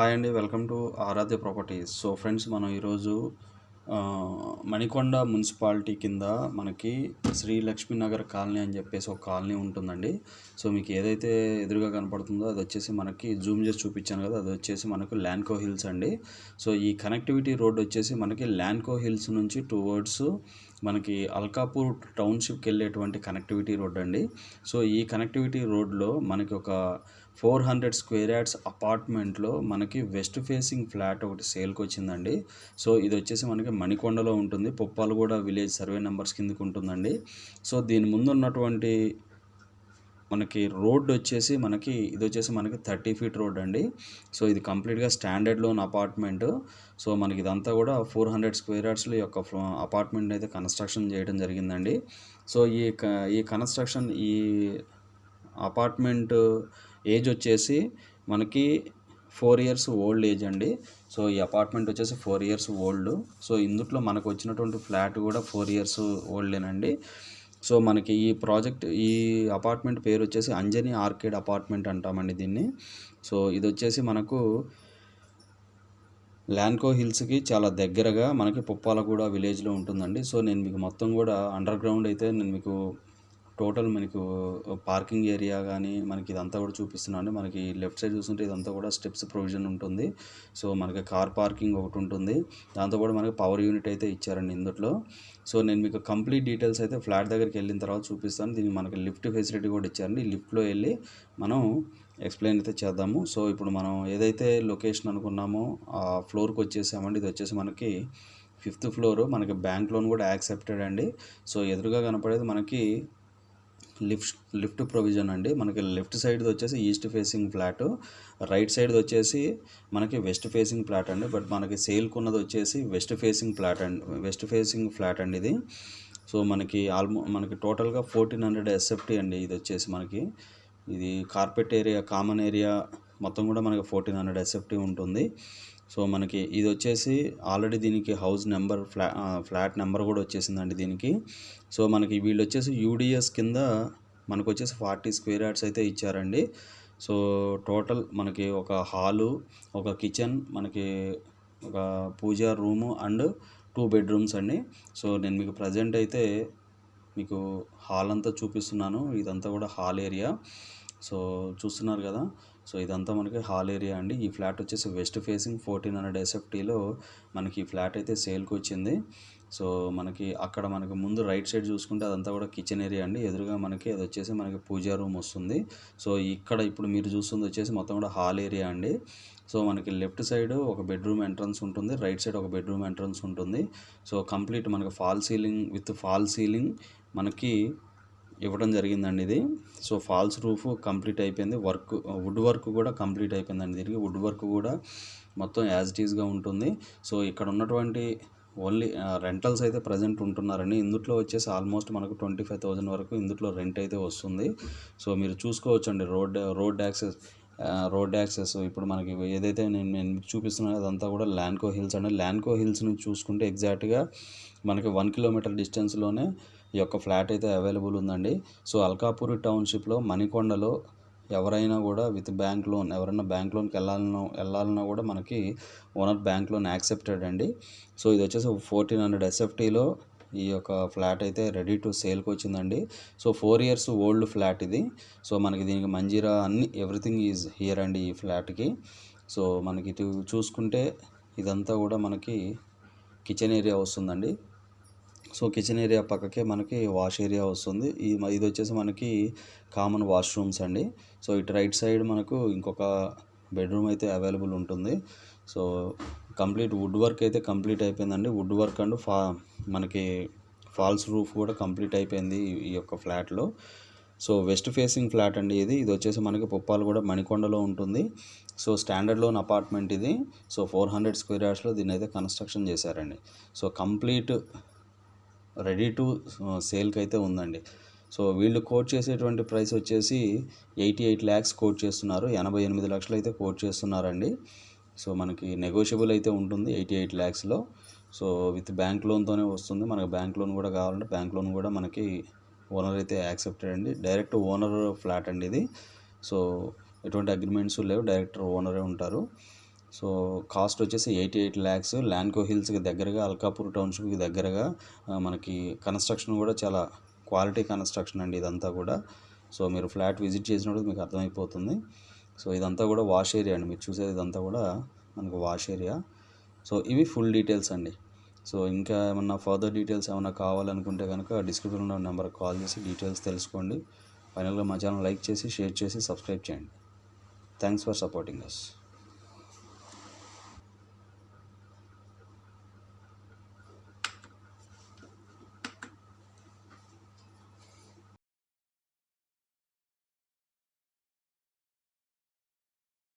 Hi అండి. Welcome to Aradhya properties. So friends, మనం ఈరోజు మణికొండ మున్సిపాలిటీ కింద మనకి శ్రీ లక్ష్మీ నగర్ కాలనీ అని చెప్పేసి ఒక కాలనీ ఉంటుందండి. సో మీకు ఏదైతే ఎదురుగా కనపడుతుందో అది వచ్చేసి మనకి జూమ్ చేసి చూపించాను కదా, అది వచ్చేసి మనకు ల్యాండ్కో హిల్స్ అండి. సో ఈ కనెక్టివిటీ రోడ్ వచ్చేసి మనకి ల్యాండ్కో హిల్స్ నుంచి టువర్డ్స్ మనకి అల్కాపూర్ టౌన్షిప్కి వెళ్ళేటువంటి కనెక్టివిటీ రోడ్ అండి. సో ఈ కనెక్టివిటీ రోడ్లో మనకి ఒక 400 స్క్వేర్ యార్డ్స్ అపార్ట్మెంట్లో మనకి వెస్ట్ ఫేసింగ్ ఫ్లాట్ ఒకటి సేల్కి వచ్చిందండి. సో ఇది వచ్చేసి మనకి మణికొండలో ఉంటుంది, పుప్పాలగూడ విలేజ్ సర్వే నెంబర్స్ కిందకి ఉంటుందండి. సో దీని ముందు ఉన్నటువంటి మనకి రోడ్ వచ్చేసి ఇది వచ్చేసి మనకి 30 ఫీట్ రోడ్ అండి. సో ఇది కంప్లీట్గా స్టాండర్డ్ లోన్ అపార్ట్మెంట్. సో మనకి ఇదంతా కూడా 400 స్క్వేర్ యార్డ్స్లో యొక్క అపార్ట్మెంట్ అయితే కన్స్ట్రక్షన్ చేయడం జరిగిందండి. సో ఈ కన్స్ట్రక్షన్ ఈ అపార్ట్మెంట్ ఏజ్ వచ్చేసి మనకి 4 ఇయర్స్ ఓల్డ్ ఏజ్ అండి. సో ఈ అపార్ట్మెంట్ వచ్చేసి 4 ఇయర్స్ ఓల్డ్. సో ఇందులో మనకు వచ్చినటువంటి ఫ్లాట్ కూడా 4 ఇయర్స్ ఓల్డేనండి. సో మనకి ఈ అపార్ట్మెంట్ పేరు వచ్చేసి అంజనీ ఆర్కేడ్ అపార్ట్మెంట్ అంటామండి దీన్ని. సో ఇది వచ్చేసి మనకు ల్యాండ్కో హిల్స్కి చాలా దగ్గరగా మనకి పుప్పాలగూడ విలేజ్లో ఉంటుందండి. సో నేను మీకు మొత్తం కూడా అండర్ గ్రౌండ్ అయితే నేను మీకు టోటల్ మనకు పార్కింగ్ ఏరియా కానీ మనకి ఇదంతా కూడా చూపిస్తున్నాను. మనకి లెఫ్ట్ సైడ్ చూస్తుంటే ఇదంతా కూడా స్టెప్స్ ప్రొవిజన్ ఉంటుంది. సో మనకి కార్ పార్కింగ్ ఒకటి ఉంటుంది, దాంతో కూడా మనకి పవర్ యూనిట్ అయితే ఇచ్చారండి ఇందులో. సో నేను మీకు కంప్లీట్ డీటెయిల్స్ అయితే ఫ్లాట్ దగ్గరికి వెళ్ళిన తర్వాత చూపిస్తాను. దీనికి మనకి లిఫ్ట్ ఫెసిలిటీ కూడా ఇచ్చారండి. లిఫ్ట్లో వెళ్ళి మనం ఎక్స్ప్లెయిన్ అయితే చేద్దాము. సో ఇప్పుడు మనం ఏదైతే లొకేషన్ అనుకున్నామో ఆ ఫ్లోర్కి వచ్చేసామండి. ఇది వచ్చేసి మనకి 5th ఫ్లోర్. మనకి బ్యాంక్ లోన్ కూడా యాక్సెప్టెడ్ అండి. సో ఎదురుగా కనపడేది మనకి లిఫ్ట్ ప్రొవిజన్ అండి. మనకి లెఫ్ట్ సైడ్ది వచ్చేసి ఈస్ట్ ఫేసింగ్ ఫ్లాట్, రైట్ సైడ్ది వచ్చేసి మనకి వెస్ట్ ఫేసింగ్ ఫ్లాట్ అండి. బట్ మనకి సేల్కున్నది వచ్చేసి వెస్ట్ ఫేసింగ్ ఫ్లాట్ అండి ఇది. సో మనకి టోటల్గా 1400 SFT అండి. ఇది వచ్చేసి మనకి ఇది కార్పెట్ ఏరియా, కామన్ ఏరియా మొత్తం కూడా మనకి 1400 SFT ఉంటుంది. సో మనకి ఇది వచ్చేసి ఆల్రెడీ దీనికి హౌస్ నెంబర్ ఫ్లాట్ నెంబర్ కూడా వచ్చేసిందండి దీనికి. సో మనకి వీళ్ళు వచ్చేసి యూడిఎస్ కింద మనకు వచ్చేసి 40 స్క్వేర్ యార్డ్స్ అయితే ఇచ్చారండి. సో టోటల్ మనకి ఒక హాలు, ఒక కిచెన్, మనకి ఒక పూజా రూము అండ్ 2 బెడ్రూమ్స్ అండి. సో నేను మీకు ప్రజెంట్ అయితే మీకు హాల్ అంతా చూపిస్తున్నాను. ఇదంతా కూడా హాల్ ఏరియా. సో చూస్తున్నారు కదా. సో ఇదంతా మనకి హాల్ ఏరియా అండి. ఈ ఫ్లాట్ వచ్చేసి వెస్ట్ ఫేసింగ్ 1400 SFTలో మనకి ఈ ఫ్లాట్ అయితే సేల్కి వచ్చింది. సో అక్కడ మనకి ముందు రైట్ సైడ్ చూసుకుంటే అదంతా కూడా కిచెన్ ఏరియా అండి. ఎదురుగా మనకి అది వచ్చేసి మనకి పూజా రూమ్ వస్తుంది. సో ఇక్కడ ఇప్పుడు మీరు చూస్తుంది వచ్చేసి మొత్తం కూడా హాల్ ఏరియా అండి. సో మనకి లెఫ్ట్ సైడ్ ఒక బెడ్రూమ్ ఎంట్రన్స్ ఉంటుంది, రైట్ సైడ్ ఒక బెడ్రూమ్ ఎంట్రన్స్ ఉంటుంది. సో కంప్లీట్ మనకి ఫాల్ సీలింగ్ మనకి ఇవ్వడం జరిగిందండి ఇది. సో ఫాల్స్ రూఫ్ కంప్లీట్ అయిపోయింది. వుడ్ వర్క్ కూడా కంప్లీట్ అయిపోయిందండి. దీనికి వుడ్ వర్క్ కూడా మొత్తం యాజ్ ఇట్ ఈస్గా ఉంటుంది. సో ఇక్కడ ఉన్నటువంటి ఓన్లీ రెంటల్స్ అయితే ప్రజెంట్ ఉంటున్నారండి. ఇందులో వచ్చేసి ఆల్మోస్ట్ మనకు 25,000 వరకు ఇందులో రెంట్ అయితే వస్తుంది. సో మీరు చూసుకోవచ్చండి రోడ్ యాక్సెస్ ఇప్పుడు మనకి ఏదైతే నేను చూపిస్తున్నానో అదంతా కూడా ల్యాండ్కో హిల్స్ అండి. ల్యాండ్కో హిల్స్ నుంచి చూసుకుంటే ఎగ్జాక్ట్గా మనకి 1 కిలోమీటర్ డిస్టెన్స్లోనే ఈ యొక్క ఫ్లాట్ అయితే అవైలబుల్ ఉందండి. సో అల్కాపూర్ టౌన్షిప్లో మణికొండలో ఎవరైనా కూడా ఎవరైనా బ్యాంక్ లోన్కి వెళ్ళాలన్నా కూడా మనకి ఓనర్ బ్యాంక్ లోన్ యాక్సెప్టెడ్ అండి. సో ఇది వచ్చేసి 1400 SFTలో ఈ యొక్క ఫ్లాట్ అయితే రెడీ టు సేల్కి వచ్చిందండి. సో 4 ఇయర్స్ ఓల్డ్ ఫ్లాట్ ఇది. సో మనకి దీనికి మంజీరా అన్ని ఎవ్రీథింగ్ ఈజ్ హియర్ అండి ఈ ఫ్లాట్కి. సో మనకి ఇటు చూసుకుంటే ఇదంతా కూడా మనకి కిచెన్ ఏరియా వస్తుందండి. సో కిచెన్ ఏరియా పక్కకే మనకి వాష్ ఏరియా వస్తుంది. ఇది వచ్చేసి మనకి కామన్ వాష్రూమ్స్ అండి. సో ఇటు రైట్ సైడ్ మనకు ఇంకొక బెడ్రూమ్ అయితే అవైలబుల్ ఉంటుంది. సో కంప్లీట్ వుడ్ వర్క్ అయితే కంప్లీట్ అయిపోయిందండి. వుడ్ వర్క్ అండ్ మనకి ఫాల్స్ రూఫ్ కూడా కంప్లీట్ అయిపోయింది ఈ యొక్క ఫ్లాట్లో. సో వెస్ట్ ఫేసింగ్ ఫ్లాట్ అండి ఇది వచ్చేసి మనకి పుప్పాలగూడ మణికొండలో ఉంటుంది. సో స్టాండర్డ్ లోన్ అపార్ట్మెంట్ ఇది. సో 400 స్క్వేర్ యార్డ్స్లో దీన్ని అయితే కన్స్ట్రక్షన్ చేశారండి. సో కంప్లీట్ రెడీ టు సేల్కి అయితే ఉందండి. సో వీళ్ళు కోట్ చేసేటువంటి ప్రైస్ వచ్చేసి 88 lakhs కోట్ చేస్తున్నారు. 88 లక్షలు అయితే కోట్ చేస్తున్నారండి. సో మనకి నెగోషియబుల్ అయితే ఉంటుంది 88 lakhsలో. సో విత్ బ్యాంక్ లోన్తోనే వస్తుంది. మనకి బ్యాంక్ లోన్ కూడా కావాలంటే బ్యాంక్ లోన్ కూడా మనకి ఓనర్ అయితే యాక్సెప్టెడ్ అండి. డైరెక్ట్ ఓనర్ ఫ్లాట్ అండి ఇది. సో ఎటువంటి అగ్రిమెంట్స్ లేవు, డైరెక్టర్ ఓనరే ఉంటారు. సో కాస్ట్ వచ్చేసి 88 lakhs. ల్యాండ్కో హిల్స్కి దగ్గరగా, అల్కాపూర్ టౌన్షిప్కి దగ్గరగా. మనకి కన్స్ట్రక్షన్ కూడా చాలా క్వాలిటీ కన్స్ట్రక్షన్ అండి ఇదంతా కూడా. సో మీరు ఫ్లాట్ విజిట్ చేసినప్పుడు మీకు అర్థమైపోతుంది. సో ఇదంతా కూడా వాష్ ఏరియా అండి, మీరు చూసేది ఇదంతా కూడా మనకు వాష్ ఏరియా. సో ఇవి ఫుల్ డీటెయిల్స్ అండి. సో ఇంకా ఏమన్నా ఫర్దర్ డీటెయిల్స్ ఏమైనా కావాలనుకుంటే కనుక డిస్క్రిప్షన్లో ఉన్న నెంబర్కి కాల్ చేసి డీటెయిల్స్ తెలుసుకోండి. ఫైనల్గా మా ఛానల్ లైక్ చేసి, షేర్ చేసి, సబ్స్క్రైబ్ చేయండి. Thanks for supporting us.